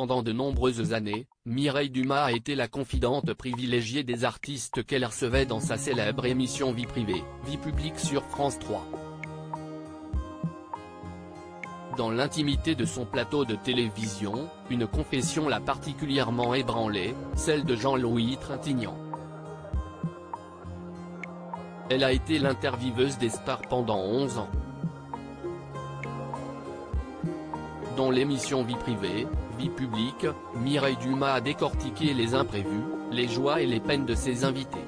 Pendant de nombreuses années, Mireille Dumas a été la confidente privilégiée des artistes qu'elle recevait dans sa célèbre émission Vie privée, Vie publique sur France 3. Dans l'intimité de son plateau de télévision, une confession l'a particulièrement ébranlée, celle de Jean-Louis Trintignant. Elle a été l'intervieweuse des stars pendant 11 ans. Dans l'émission Vie privée, Vie publique, Mireille Dumas a décortiqué les imprévus, les joies et les peines de ses invités.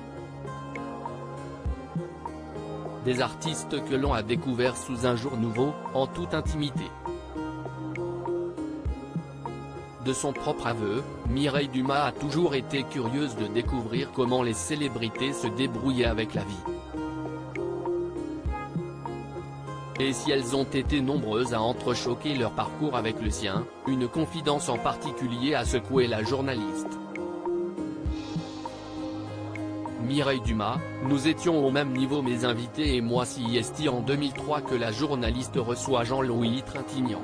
Des artistes que l'on a découverts sous un jour nouveau, en toute intimité. De son propre aveu, Mireille Dumas a toujours été curieuse de découvrir comment les célébrités se débrouillaient avec la vie. Et si elles ont été nombreuses à entrechoquer leur parcours avec le sien, une confidence en particulier a secoué la journaliste. Mireille Dumas: nous étions au même niveau mes invités et moi si est en 2003 que la journaliste reçoit Jean-Louis Trintignant.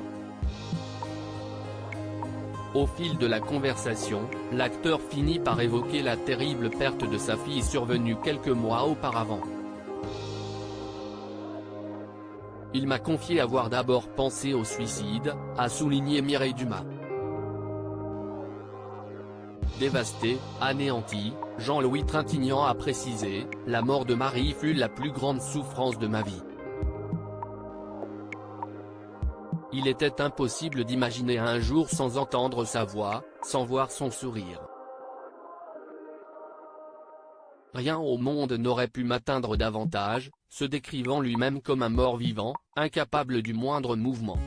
Au fil de la conversation, l'acteur finit par évoquer la terrible perte de sa fille survenue quelques mois auparavant. Il m'a confié avoir d'abord pensé au suicide, a souligné Mireille Dumas. Dévasté, anéanti, Jean-Louis Trintignant a précisé: la mort de Marie fut la plus grande souffrance de ma vie. Il était impossible d'imaginer un jour sans entendre sa voix, sans voir son sourire. Rien au monde n'aurait pu m'atteindre davantage, se décrivant lui-même comme un mort-vivant, incapable du moindre mouvement.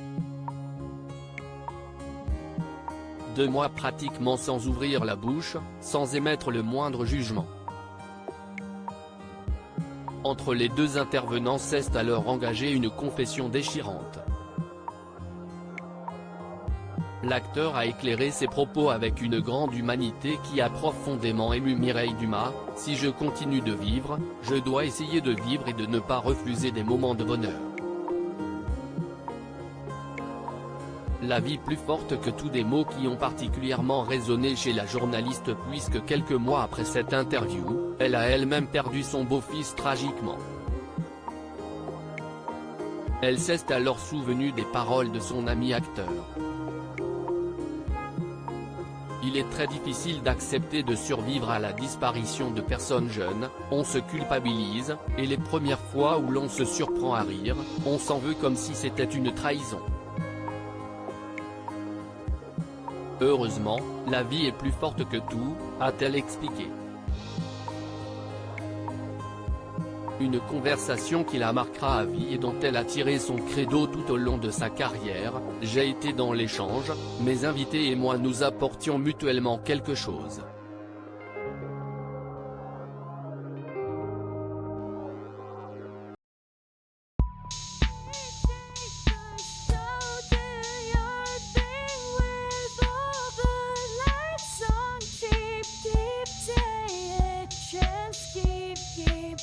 2 mois pratiquement sans ouvrir la bouche, sans émettre le moindre jugement. Entre les deux intervenants s'est alors engagée une confession déchirante. L'acteur a éclairé ses propos avec une grande humanité qui a profondément ému Mireille Dumas: si je continue de vivre, je dois essayer de vivre et de ne pas refuser des moments de bonheur. La vie plus forte que tout, des mots qui ont particulièrement résonné chez la journaliste puisque quelques mois après cette interview, elle a elle-même perdu son beau-fils tragiquement. Elle s'est alors souvenue des paroles de son ami acteur. Il est très difficile d'accepter de survivre à la disparition de personnes jeunes, on se culpabilise, et les premières fois où l'on se surprend à rire, on s'en veut comme si c'était une trahison. Heureusement, la vie est plus forte que tout, a-t-elle expliqué. Une conversation qui la marquera à vie et dont elle a tiré son credo tout au long de sa carrière: j'ai été dans l'échange, mes invités et moi nous apportions mutuellement quelque chose. Keep